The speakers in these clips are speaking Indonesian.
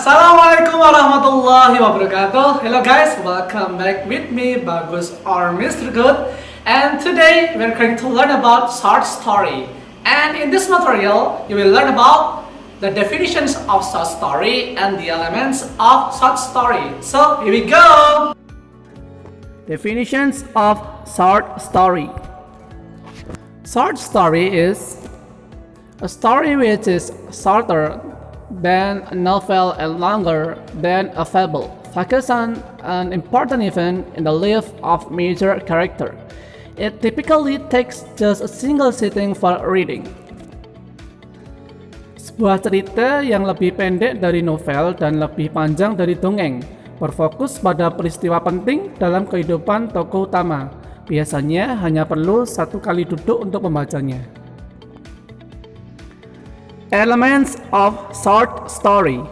Assalamualaikum warahmatullahi wabarakatuh. Hello guys, welcome back with me, Bagus or Mr. Good. And today we're going to learn about short story. And in this material, you will learn about the definitions of short story and the elements of short story. So here we go. Definitions of short story. Short story is a story which is shorter than a novel and longer than a fable, focus on an important event in the life of major character. It typically takes just a single sitting for reading. Sebuah cerita yang lebih pendek dari novel dan lebih panjang dari dongeng, berfokus pada peristiwa penting dalam kehidupan tokoh utama. Biasanya hanya perlu satu kali duduk untuk membacanya. Elements of short story,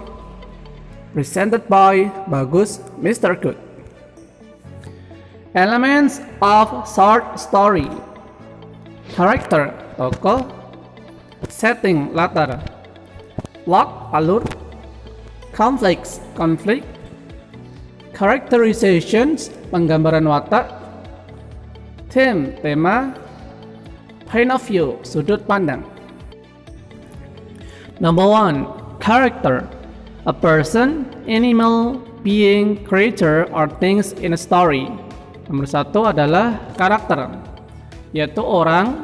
presented by Bagus Mr. Good. Elements of short story: karakter tokoh, setting latar, plot alur, conflicts konflik, characterizations penggambaran watak, theme tema, point of view sudut pandang. Number 1. Character. A person, animal, being, creature, or things in a story. Nomor 1 adalah karakter, yaitu orang,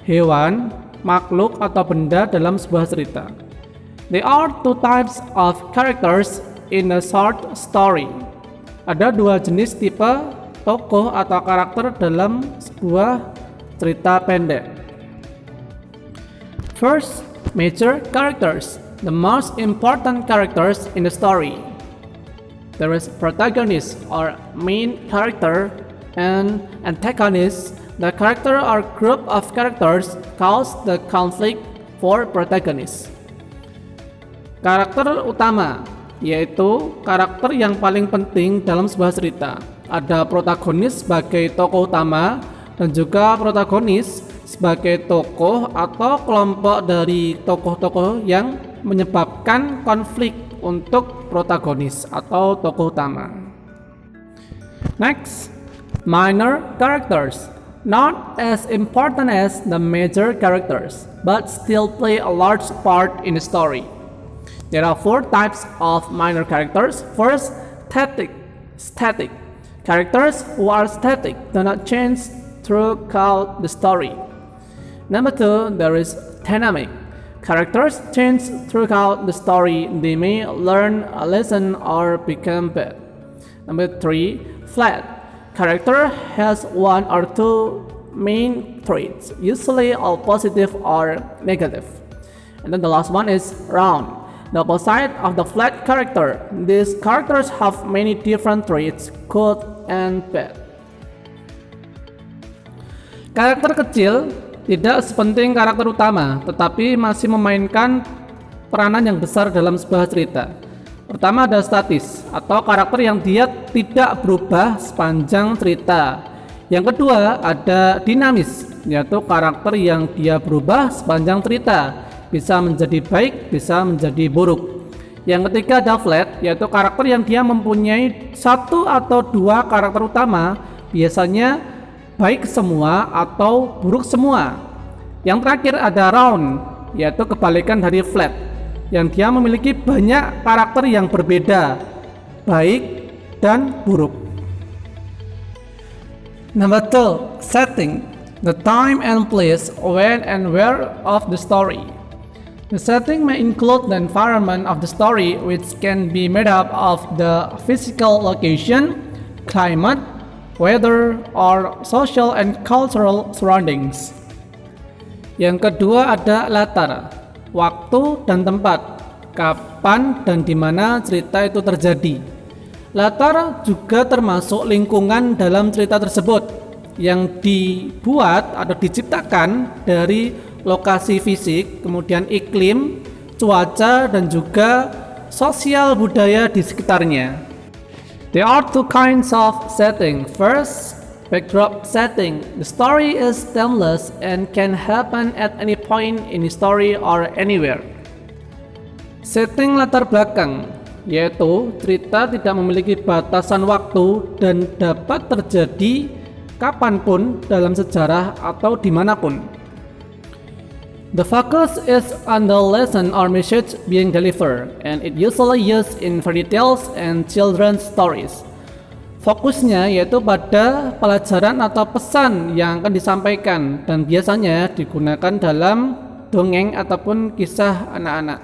hewan, makhluk atau benda dalam sebuah cerita. There are two types of characters in a short story. Ada dua jenis tipe tokoh atau karakter dalam sebuah cerita pendek. First, major characters, the most important characters in the story. There is protagonist or main character and antagonist. The character or group of characters cause the conflict for protagonist. Karakter utama, yaitu karakter yang paling penting dalam sebuah cerita. Ada protagonis sebagai tokoh utama dan juga protagonis sebagai tokoh atau kelompok dari tokoh-tokoh yang menyebabkan konflik untuk protagonis atau tokoh utama. Next, minor characters, not as important as the major characters, but still play a large part in the story. There are four types of minor characters. First, static. Characters who are static do not change throughout the story. Number 2, there is dynamic. Characters change throughout the story. They may learn a lesson or become bad. Number 3, flat. Character has one or two main traits, usually all positive or negative. And then the last one is round. The opposite of the flat character. These characters have many different traits, good and bad. Karakter kecil tidak sepenting karakter utama, tetapi masih memainkan peranan yang besar dalam sebuah cerita. Pertama ada statis, atau karakter yang dia tidak berubah sepanjang cerita. Yang kedua ada dinamis, yaitu karakter yang dia berubah sepanjang cerita, bisa menjadi baik, bisa menjadi buruk. Yang ketiga ada flat, yaitu karakter yang dia mempunyai satu atau dua karakter utama, biasanya baik semua atau buruk semua. Yang terakhir ada round, yaitu kebalikan dari flat, yang dia memiliki banyak karakter yang berbeda, baik dan buruk. Number 2, setting, the time and place, when and where of the story. The setting may include the environment of the story, which can be made up of the physical location, climate, weather, or social and cultural surroundings. Yang kedua ada latar, waktu dan tempat, kapan dan di mana cerita itu terjadi. Latar juga termasuk lingkungan dalam cerita tersebut yang dibuat atau diciptakan dari lokasi fisik, kemudian iklim, cuaca, dan juga sosial budaya di sekitarnya. There are two kinds of setting. First, backdrop setting. The story is timeless and can happen at any point in the story or anywhere. Setting latar belakang. yaitu cerita tidak memiliki batasan waktu dan dapat terjadi kapanpun dalam sejarah atau dimanapun. The focus is on the lesson or message being delivered, and it usually used in fairy tales and children's stories. Fokusnya yaitu pada pelajaran atau pesan yang akan disampaikan dan biasanya digunakan dalam dongeng ataupun kisah anak-anak.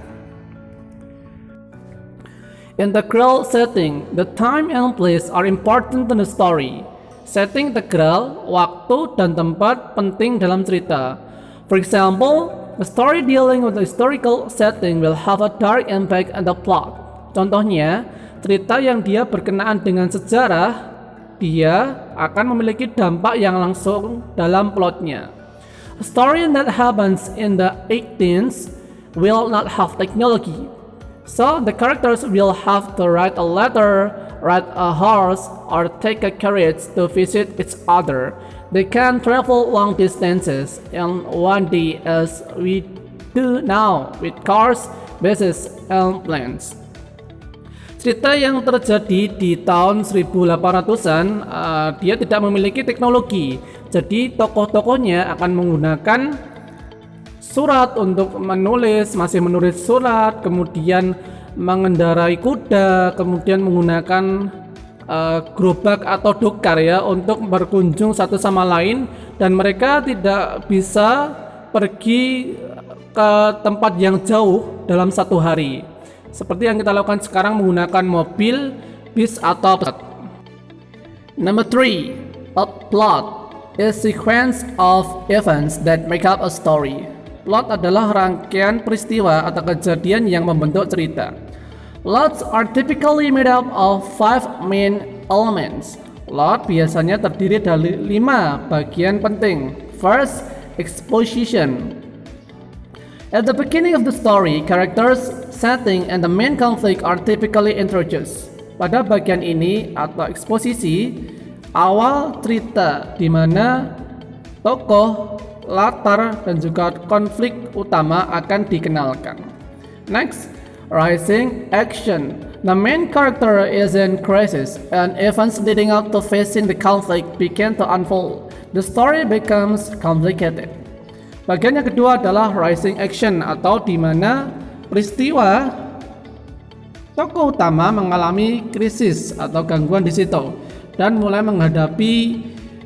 Integral setting, the time and place are important in the story. Setting integral, waktu dan tempat penting dalam cerita. For example, the story dealing with the historical setting will have a direct impact on the plot. Contohnya, cerita yang dia berkenaan dengan sejarah, dia akan memiliki dampak yang langsung dalam plotnya. A story that happens in the 18th will not have technology. So the characters will have to write a letter, ride a horse, or take a carriage to visit each other. They can travel long distances in one day as we do now with cars, buses, and planes. Cerita yang terjadi di tahun 1800-an, dia tidak memiliki teknologi. Jadi tokoh-tokohnya akan menggunakan surat untuk menulis, masih menulis surat, kemudian mengendarai kuda, kemudian menggunakan gerobak atau dokar ya untuk berkunjung satu sama lain, dan mereka tidak bisa pergi ke tempat yang jauh dalam satu hari. Seperti yang kita lakukan sekarang menggunakan mobil, bis atau pesawat. Number 3, a plot is sequence of events that make up a story. Plot adalah rangkaian peristiwa atau kejadian yang membentuk cerita. Plots are typically made up of 5 main elements. Plot biasanya terdiri dari 5 bagian penting. First, exposition. At the beginning of the story, characters, setting, and the main conflict are typically introduced. Pada bagian ini atau eksposisi, awal cerita di mana tokoh, latar, dan juga konflik utama akan dikenalkan. Next, rising action. The main character is in crisis, and events leading up to facing the conflict begin to unfold. The story becomes complicated. Bagian yang kedua adalah rising action, atau di mana peristiwa tokoh utama mengalami krisis atau gangguan di situ dan mulai menghadapi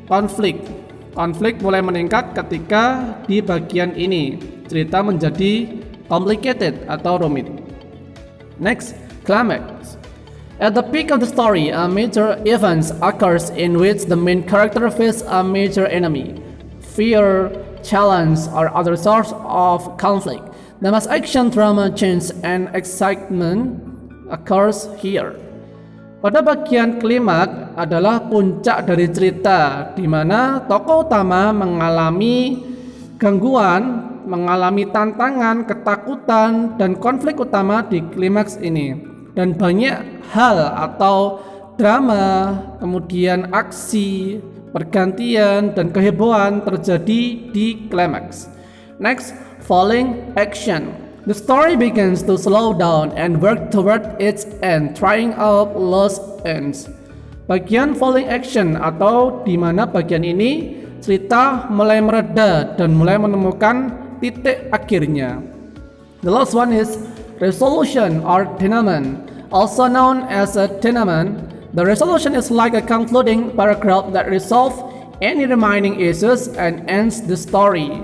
konflik. Konflik mulai meningkat ketika di bagian ini cerita menjadi complicated atau rumit. Next, climax. At the peak of the story, a major event occurs in which the main character faces a major enemy. Fear, challenge, or other source of conflict. The mass action, drama, change, and excitement occurs here. Pada bagian klimaks adalah puncak dari cerita, di mana tokoh utama mengalami gangguan, mengalami tantangan, ketakutan, dan konflik utama di klimaks ini. Dan banyak hal atau drama, kemudian aksi, pergantian, dan kehebohan terjadi di klimaks. Next, falling action. The story begins to slow down and work toward its end, trying out lost ends. Bagian falling action atau di mana bagian ini cerita mulai mereda dan mulai menemukan titik akhirnya. The last one is resolution or denouement, also known as a denouement. The resolution is like a concluding paragraph that resolves any remaining issues and ends the story.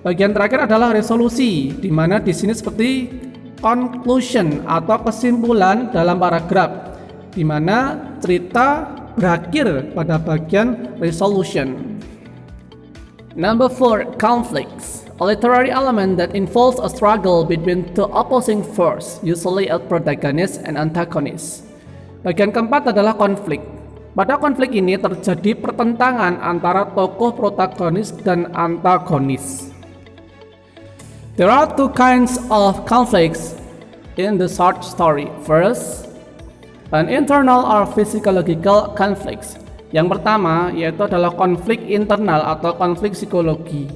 Bagian terakhir adalah resolusi, di mana di sini seperti conclusion atau kesimpulan dalam paragraf, di mana cerita berakhir pada bagian resolution. Number 4, conflicts. A literary element that involves a struggle between two opposing forces, usually a protagonist and antagonist. Bagian keempat adalah konflik. Pada konflik ini terjadi pertentangan antara tokoh protagonis dan antagonis. There are two kinds of conflicts in the short story. First, an internal or physiological conflicts. Yang pertama yaitu adalah konflik internal atau konflik psikologi.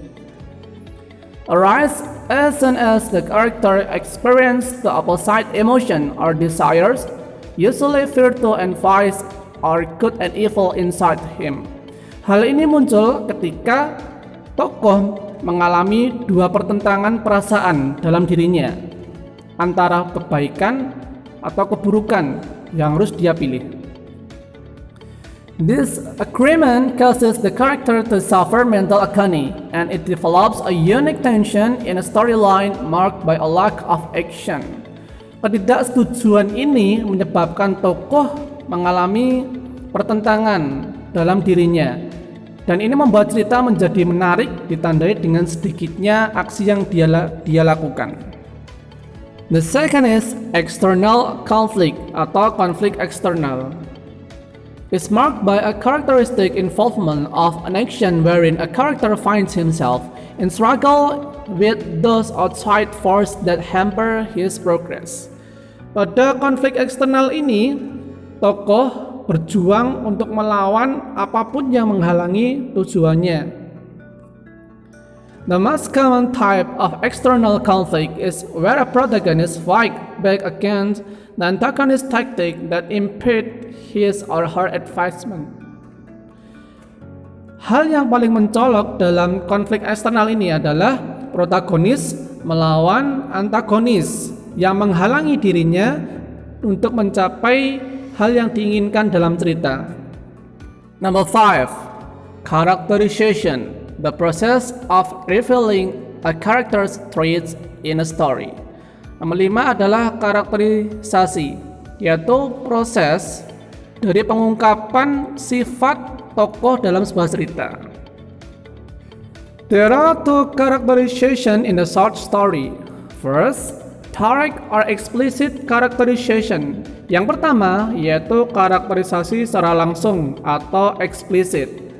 arise as soon as the character experiences the opposite emotion or desires, usually fear to envy or good and evil inside him. Hal ini muncul ketika tokoh mengalami dua pertentangan perasaan dalam dirinya antara kebaikan atau keburukan yang harus dia pilih. This agreement causes the character to suffer mental agony, and it develops a unique tension in a storyline marked by a lack of action. Ketidaksetujuan ini menyebabkan tokoh mengalami pertentangan dalam dirinya, dan ini membuat cerita menjadi menarik ditandai dengan sedikitnya aksi yang dia lakukan. The second is external conflict atau konflik eksternal. It's marked by a characteristic involvement of an action wherein a character finds himself in struggle with those outside forces that hamper his progress. Pada konflik eksternal ini, tokoh berjuang untuk melawan apapun yang menghalangi tujuannya. The most common type of external conflict is where a protagonist fights back against the antagonist tactic that impede his or her advancement. Hal yang paling mencolok dalam konflik eksternal ini adalah protagonis melawan antagonis yang menghalangi dirinya untuk mencapai hal yang diinginkan dalam cerita. Number 5, characterization, the process of revealing a character's traits in a story. Nomor 5 adalah karakterisasi, yaitu proses dari pengungkapan sifat tokoh dalam sebuah cerita. There are two characterization in the short story. First, direct or explicit characterization. Yang pertama yaitu karakterisasi secara langsung atau eksplisit.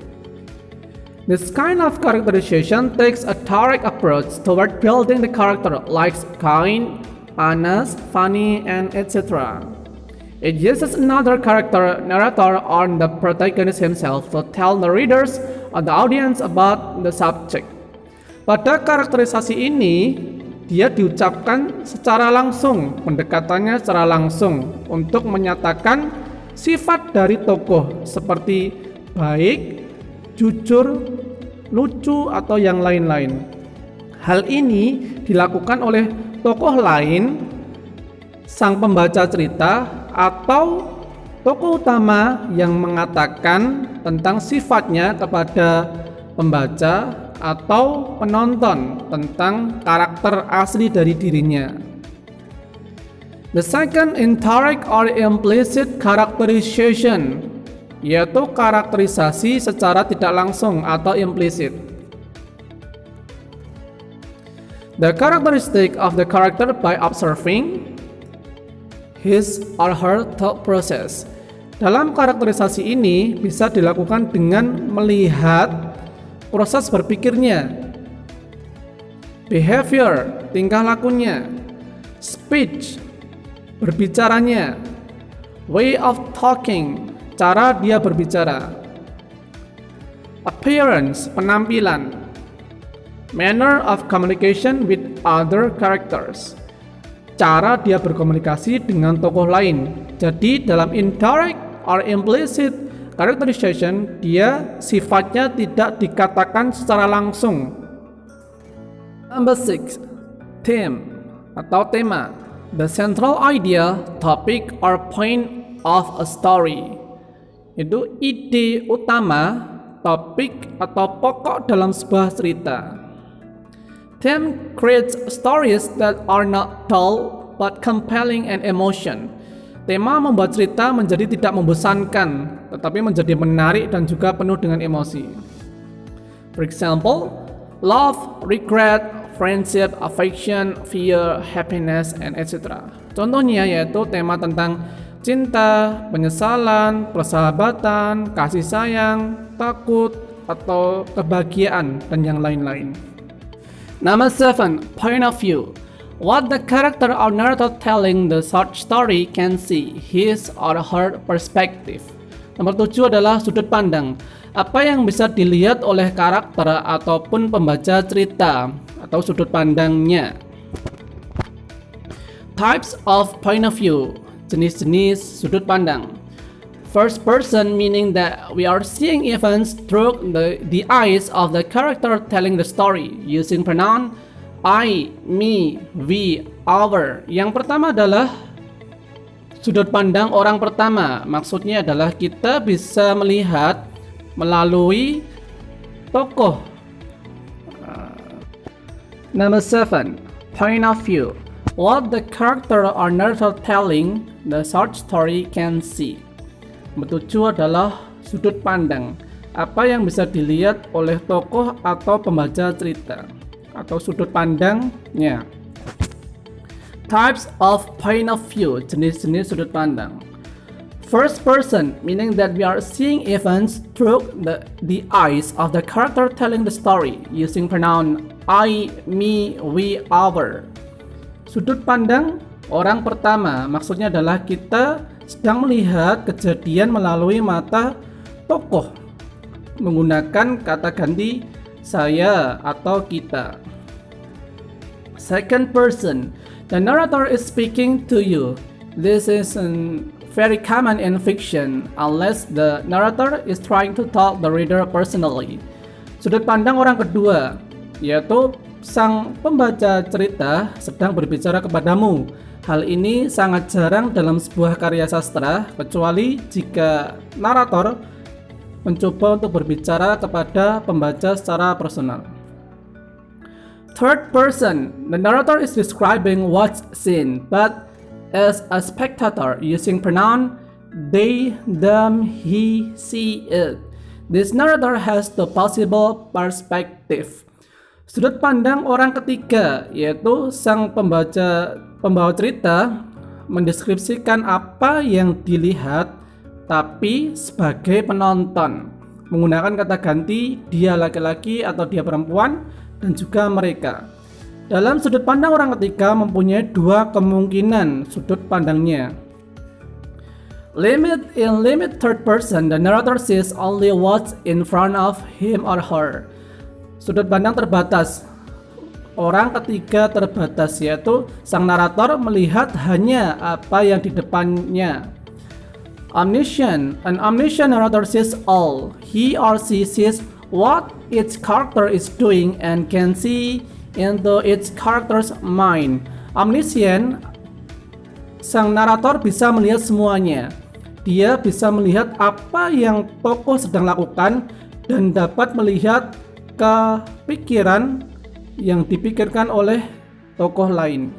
This kind of characterization takes a direct approach toward building the character, like kind, honest, funny, and etc. It uses another character, narrator, or the protagonist himself to tell the readers or the audience about the subject. Pada karakterisasi ini, dia diucapkan secara langsung, pendekatannya secara langsung untuk menyatakan sifat dari tokoh seperti baik, jujur, lucu, atau yang lain-lain. Hal ini dilakukan oleh tokoh lain, sang pembaca cerita, atau tokoh utama yang mengatakan tentang sifatnya kepada pembaca atau penonton tentang karakter asli dari dirinya. The second, indirect or implicit characterization, yaitu karakterisasi secara tidak langsung atau implisit. The characteristic of the character by observing his or her thought process. Dalam karakterisasi ini bisa dilakukan dengan melihat proses berpikirnya, behavior, tingkah lakunya, speech, berbicaranya, way of talking, cara dia berbicara, appearance, penampilan, manner of communication with other characters, cara dia berkomunikasi dengan tokoh lain. Jadi dalam indirect or implicit characterization, dia sifatnya tidak dikatakan secara langsung. Number 6, theme atau tema, the central idea, topic, or point of a story. Itu ide utama, topik, atau pokok dalam sebuah cerita. Theme creates stories that are not dull but compelling and emotion. Tema membuat cerita menjadi tidak membosankan, tetapi menjadi menarik dan juga penuh dengan emosi. For example, love, regret, friendship, affection, fear, happiness, and etc. Contohnya yaitu tema tentang cinta, penyesalan, persahabatan, kasih sayang, takut, atau kebahagiaan, dan yang lain-lain. Number 7, point of view. What the character or narrator telling the short story can see, his or her perspective. Nomor 7 adalah sudut pandang. Apa yang bisa dilihat oleh karakter ataupun pembaca cerita atau sudut pandangnya. Types of point of view, jenis-jenis sudut pandang. First person meaning that we are seeing events through the eyes of the character telling the story using pronoun I, me, we, our. Yang pertama adalah sudut pandang orang pertama. Maksudnya adalah kita bisa melihat melalui tokoh. Number 7, point of view. What the character or narrator telling the short story can see. Nomor 7 adalah sudut pandang. Apa yang bisa dilihat oleh tokoh atau pembaca cerita, atau sudut pandangnya. Types of point of view, jenis-jenis sudut pandang. First person meaning that we are seeing events through the eyes of the character telling the story using pronoun I, me, we, our. Sudut pandang orang pertama maksudnya adalah kita sedang melihat kejadian melalui mata tokoh menggunakan kata ganti saya atau kita. Second person, the narrator is speaking to you. This is very common in fiction unless the narrator is trying to talk the reader personally. Sudut pandang orang kedua, yaitu sang pembaca cerita sedang berbicara kepadamu. Hal ini sangat jarang dalam sebuah karya sastra, kecuali jika narator mencoba untuk berbicara kepada pembaca secara personal. Third person, the narrator is describing what's seen, but as a spectator using pronoun they, them, he, she, it. This narrator has the possible perspective. Sudut pandang orang ketiga, yaitu sang pembawa cerita mendeskripsikan apa yang dilihat tapi sebagai penonton menggunakan kata ganti dia laki-laki atau dia perempuan dan juga mereka. Dalam sudut pandang orang ketiga mempunyai dua kemungkinan sudut pandangnya. Limit third person, the narrator sees only what's in front of him or her. Sudut pandang terbatas. Orang ketiga terbatas, yaitu sang narator melihat hanya apa yang di depannya. Omniscient, an omniscient narrator sees all. He or she sees what its character is doing and can see into its character's mind. Omniscient, sang narator bisa melihat semuanya. Dia bisa melihat apa yang tokoh sedang lakukan dan dapat melihat kepikiran yang dipikirkan oleh tokoh lain.